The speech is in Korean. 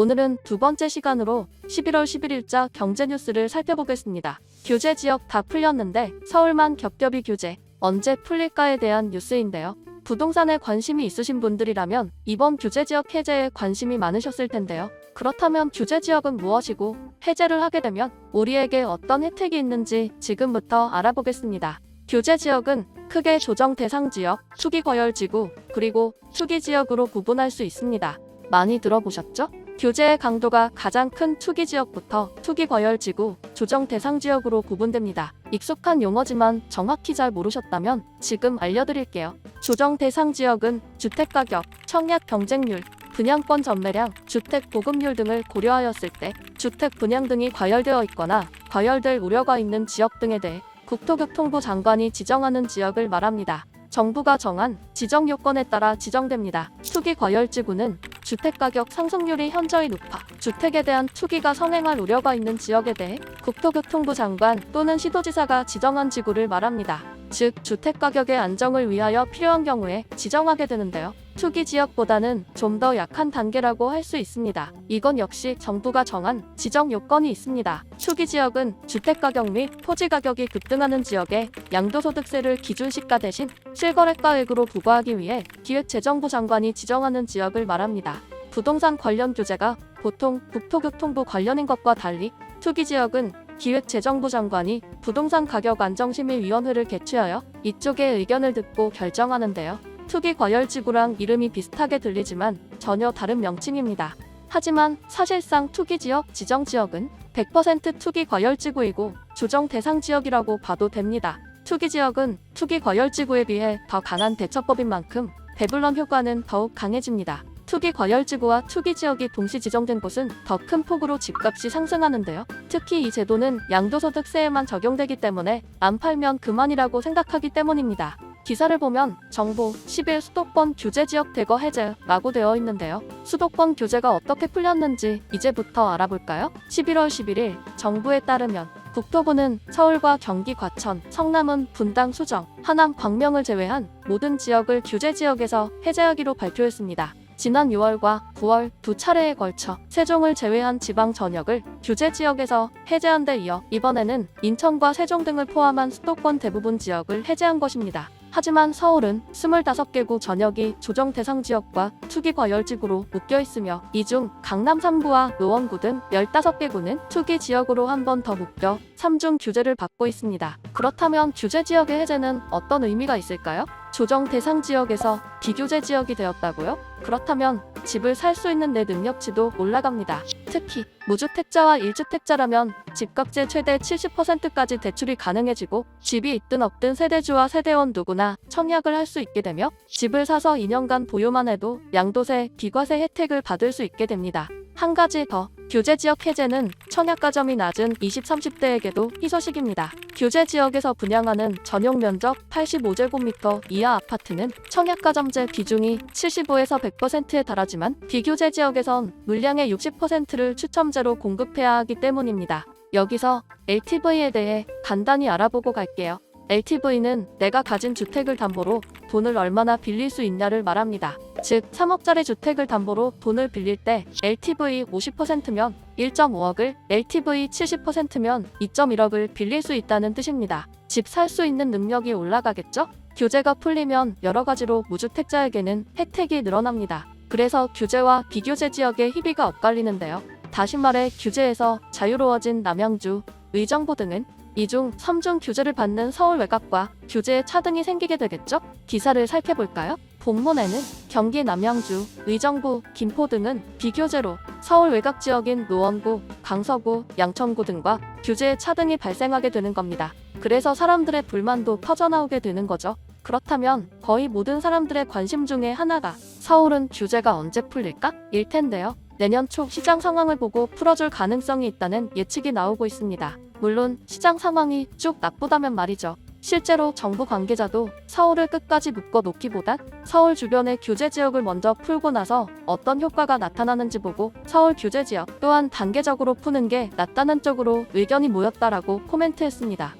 오늘은 두 번째 시간으로 11월 11일자 경제 뉴스를 살펴보겠습니다. 규제 지역 다 풀렸는데 서울만 겹겹이 규제 언제 풀릴까에 대한 뉴스인데요. 부동산에 관심이 있으신 분들이라면 이번 규제 지역 해제에 관심이 많으셨을 텐데요. 그렇다면 규제 지역은 무엇이고 해제를 하게 되면 우리에게 어떤 혜택이 있는지 지금부터 알아보겠습니다. 규제 지역은 크게 조정 대상 지역, 투기 과열 지구, 그리고 투기 지역으로 구분할 수 있습니다. 많이 들어보셨죠? 규제의 강도가 가장 큰 투기 지역부터 투기 과열 지구, 조정 대상 지역으로 구분됩니다. 익숙한 용어지만 정확히 잘 모르셨다면 지금 알려드릴게요. 조정 대상 지역은 주택가격, 청약 경쟁률, 분양권 전매량, 주택 보급률 등을 고려하였을 때 주택 분양 등이 과열되어 있거나 과열될 우려가 있는 지역 등에 대해 국토교통부 장관이 지정하는 지역을 말합니다. 정부가 정한 지정 요건에 따라 지정됩니다. 투기 과열지구는 주택가격 상승률이 현저히 높아 주택에 대한 투기가 선행할 우려가 있는 지역에 대해 국토교통부 장관 또는 시도지사가 지정한 지구를 말합니다. 즉, 주택가격의 안정을 위하여 필요한 경우에 지정하게 되는데요. 투기 지역보다는 좀 더 약한 단계라고 할 수 있습니다. 이건 역시 정부가 정한 지정 요건이 있습니다. 투기 지역은 주택가격 및 토지가격이 급등하는 지역에 양도소득세를 기준시가 대신 실거래가액으로 부과하기 위해 기획재정부 장관이 지정하는 지역을 말합니다. 부동산 관련 규제가 보통 국토교통부 관련인 것과 달리 투기 지역은 기획재정부 장관이 부동산 가격 안정심의위원회를 개최하여 이쪽의 의견을 듣고 결정하는데요. 투기 과열지구랑 이름이 비슷하게 들리지만 전혀 다른 명칭입니다. 하지만 사실상 투기지역, 지정지역은 100% 투기 과열지구이고 조정 대상 지역이라고 봐도 됩니다. 투기지역은 투기 과열지구에 비해 더 강한 대처법인 만큼 배불런 효과는 더욱 강해집니다. 투기 과열지구와 투기지역이 동시 지정된 곳은 더 큰 폭으로 집값이 상승하는데요. 특히 이 제도는 양도소득세에만 적용되기 때문에 안 팔면 그만이라고 생각하기 때문입니다. 기사를 보면 정부 10일 수도권 규제지역 대거 해제라고 되어 있는데요. 수도권 규제가 어떻게 풀렸는지 이제부터 알아볼까요? 11월 11일 정부에 따르면 국토부는 서울과 경기 과천, 성남은 분당 수정, 하남 광명을 제외한 모든 지역을 규제지역에서 해제하기로 발표했습니다. 지난 6월과 9월 두 차례에 걸쳐 세종을 제외한 지방 전역을 규제지역에서 해제한 데 이어 이번에는 인천과 세종 등을 포함한 수도권 대부분 지역을 해제한 것입니다. 하지만 서울은 25개구 전역이 조정 대상 지역과 투기 과열지구로 묶여 있으며 이 중 강남 3구와 노원구 등 15개구는 투기 지역으로 한 번 더 묶여 3중 규제를 받고 있습니다. 그렇다면 규제 지역의 해제는 어떤 의미가 있을까요? 조정 대상 지역에서 비규제 지역이 되었다고요? 그렇다면 집을 살 수 있는 내 능력치도 올라갑니다. 특히 무주택자와 1주택자라면 집값의 최대 70%까지 대출이 가능해지고 집이 있든 없든 세대주와 세대원 누구나 청약을 할 수 있게 되며 집을 사서 2년간 보유만 해도 양도세, 비과세 혜택을 받을 수 있게 됩니다. 한 가지 더, 규제지역 해제는 청약가점이 낮은 20, 30대에게도 희소식입니다. 규제지역에서 분양하는 전용 면적 85제곱미터 이하 아파트는 청약가점제 비중이 75에서 100%에 달하지만 비규제 지역에선 물량의 60%를 추첨제로 공급해야 하기 때문입니다. 여기서 LTV에 대해 간단히 알아보고 갈게요. LTV는 내가 가진 주택을 담보로 돈을 얼마나 빌릴 수 있냐를 말합니다. 즉, 3억짜리 주택을 담보로 돈을 빌릴 때 LTV 50%면 1.5억을, LTV 70%면 2.1억을 빌릴 수 있다는 뜻입니다. 집 살 수 있는 능력이 올라가겠죠? 규제가 풀리면 여러 가지로 무주택자에게는 혜택이 늘어납니다. 그래서 규제와 비규제 지역의 희비가 엇갈리는데요. 다시 말해 규제에서 자유로워진 남양주, 의정부 등은 이 중 3중 규제를 받는 서울 외곽과 규제의 차등이 생기게 되겠죠? 기사를 살펴볼까요? 본문에는 경기 남양주, 의정부, 김포 등은 비규제로 서울 외곽 지역인 노원구, 강서구, 양천구 등과 규제의 차등이 발생하게 되는 겁니다. 그래서 사람들의 불만도 퍼져나오게 되는 거죠. 그렇다면 거의 모든 사람들의 관심 중에 하나가 서울은 규제가 언제 풀릴까? 일 텐데요. 내년 초 시장 상황을 보고 풀어줄 가능성이 있다는 예측이 나오고 있습니다. 물론 시장 상황이 쭉 나쁘다면 말이죠. 실제로 정부 관계자도 서울을 끝까지 묶어 놓기보단 서울 주변의 규제 지역을 먼저 풀고 나서 어떤 효과가 나타나는지 보고 서울 규제 지역 또한 단계적으로 푸는 게 낫다는 쪽으로 의견이 모였다라고 코멘트했습니다.